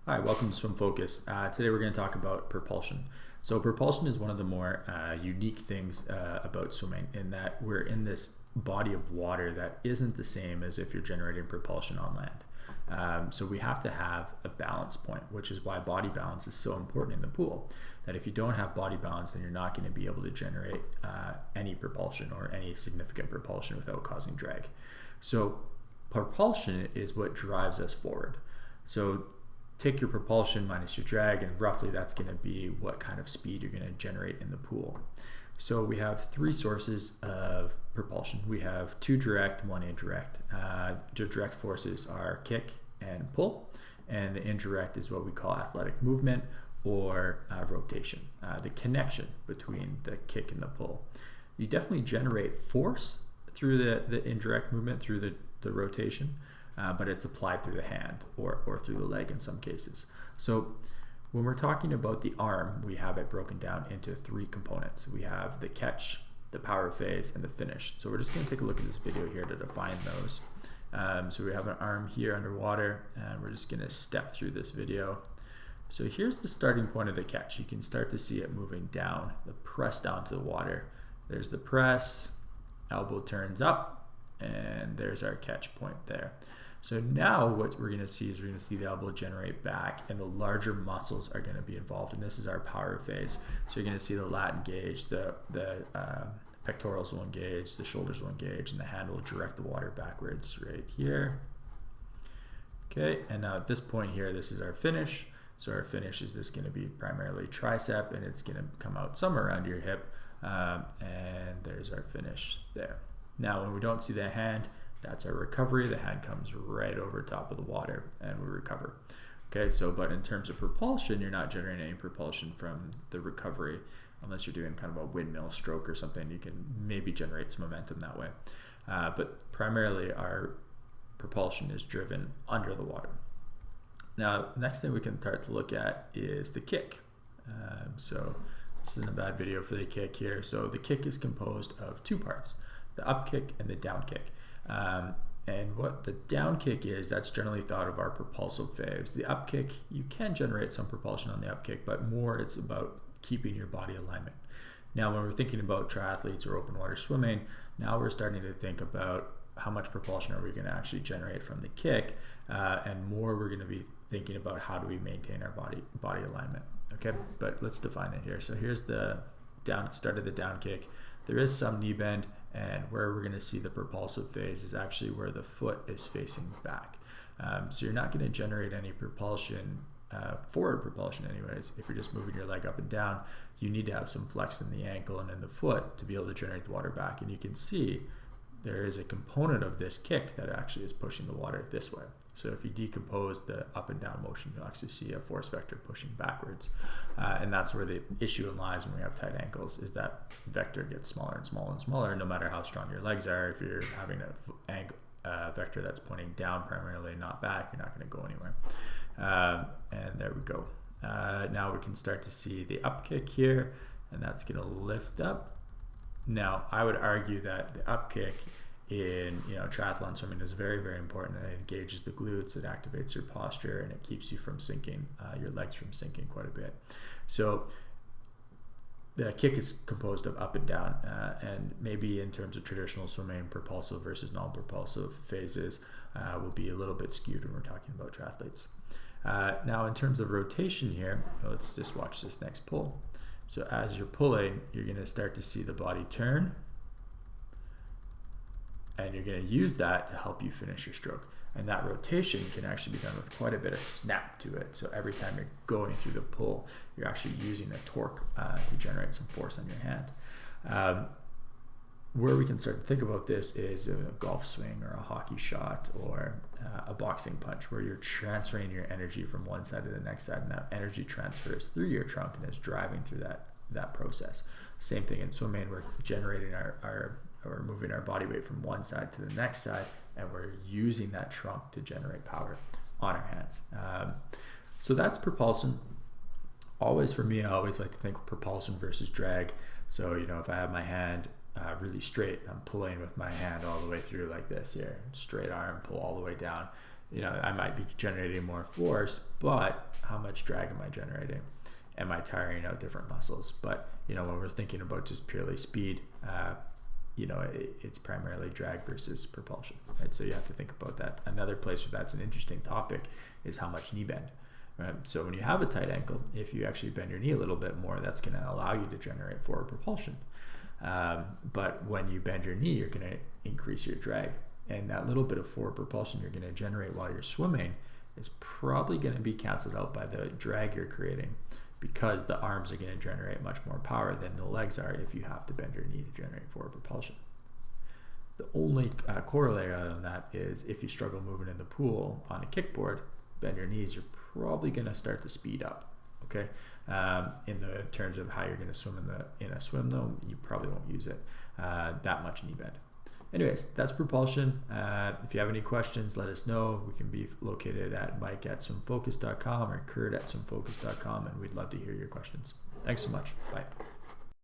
Hi, welcome to Swim Focus. Today we're going to talk about propulsion. So propulsion is one of the more unique things about swimming in that we're in this body of water that isn't the same as if you're generating propulsion on land. So we have to have a balance point, which is why body balance is so important in the pool. That if you don't have body balance, then you're not going to be able to generate any propulsion or any significant propulsion without causing drag. So propulsion is what drives us forward. So take your propulsion minus your drag, and roughly that's going to be what kind of speed you're going to generate in the pool. So we have three sources of propulsion. We have two direct, one indirect. The direct forces are kick and pull, and the indirect is what we call athletic movement or rotation, the connection between the kick and the pull. You definitely generate force through the indirect movement, through the rotation, but it's applied through the hand or through the leg in some cases. So when we're talking about the arm, we have it broken down into three components. We have the catch, the power phase, and the finish. So we're just going to take a look at this video here to define those. So we have an arm here underwater, and we're just going to step through this video. So here's the starting point of the catch. You can start to see it moving down, the press down to the water. There's the press, elbow turns up, and there's our catch point there. So now what we're going to see is we're going to see the elbow generate back, and the larger muscles are going to be involved, and this is our power phase. So you're going to see the lat engage, the pectorals will engage, the shoulders will engage, and the hand will direct the water backwards right here. Okay, and now at this point here, this is our finish. So our finish is this going to be primarily tricep, and it's going to come out somewhere around your hip, and there's our finish there. Now when we don't see the hand, that's our recovery. The hand comes right over top of the water and we recover. Okay, so but in terms of propulsion, you're not generating any propulsion from the recovery unless you're doing kind of a windmill stroke or something. You can maybe generate some momentum that way. But primarily our propulsion is driven under the water. Now, next thing we can start to look at is the kick. So this isn't a bad video for the kick here. So the kick is composed of two parts, the up kick and the down kick. And what the down kick is, that's generally thought of our propulsive phase. The up kick, you can generate some propulsion on the up kick, but more it's about keeping your body alignment. Now, when we're thinking about triathletes or open water swimming, now we're starting to think about how much propulsion are we going to actually generate from the kick, and more we're going to be thinking about how do we maintain our body alignment. Okay, but let's define it here. So here's the start of the down kick. There is some knee bend, and where we're going to see the propulsive phase is actually where the foot is facing back. So you're not going to generate any propulsion, forward propulsion anyways, if you're just moving your leg up and down. You need to have some flex in the ankle and in the foot to be able to generate the water back. And you can see there is a component of this kick that actually is pushing the water this way. So if you decompose the up and down motion, you'll actually see a force vector pushing backwards. And that's where the issue lies when we have tight ankles, is that vector gets smaller and smaller and smaller, no matter how strong your legs are. If you're having a vector that's pointing down primarily, not back, you're not going to go anywhere. And there we go. Now we can start to see the up kick here, and that's going to lift up. Now, I would argue that the up kick in triathlon swimming is very, very important. It engages the glutes, it activates your posture, and it keeps you from sinking, your legs from sinking quite a bit. So the kick is composed of up and down, and maybe in terms of traditional swimming, propulsive versus non-propulsive phases will be a little bit skewed when we're talking about triathletes. Now, in terms of rotation here, let's just watch this next pull. So as you're pulling, you're going to start to see the body turn, and you're going to use that to help you finish your stroke. And that rotation can actually be done with quite a bit of snap to it. So every time you're going through the pull, you're actually using a torque to generate some force on your hand. Where we can start to think about this is a golf swing or a hockey shot or a boxing punch, where you're transferring your energy from one side to the next side, and that energy transfers through your trunk and is driving through that process. Same thing in swimming, we're generating or moving our body weight from one side to the next side, and we're using that trunk to generate power on our hands. So that's propulsion. Always for me, I always like to think propulsion versus drag. So if I have my hand really straight, I'm pulling with my hand all the way through like this here, straight arm, pull all the way down. I might be generating more force, but how much drag am I generating? Am I tiring out different muscles? But when we're thinking about just purely speed, it's primarily drag versus propulsion, right? So you have to think about that. Another place where that's an interesting topic is how much knee bend, right? So when you have a tight ankle, if you actually bend your knee a little bit more, that's going to allow you to generate forward propulsion. But when you bend your knee, you're going to increase your drag. And that little bit of forward propulsion you're going to generate while you're swimming is probably going to be canceled out by the drag you're creating, because the arms are going to generate much more power than the legs are if you have to bend your knee to generate forward propulsion. The only corollary on that is if you struggle moving in the pool on a kickboard, bend your knees, you're probably going to start to speed up. Okay, in the terms of how you're going to swim in a swim though, you probably won't use it that much knee bend. Anyways, that's propulsion. If you have any questions, let us know. We can be located at mike@swimfocus.com or kurt@swimfocus.com, and we'd love to hear your questions. Thanks so much. Bye.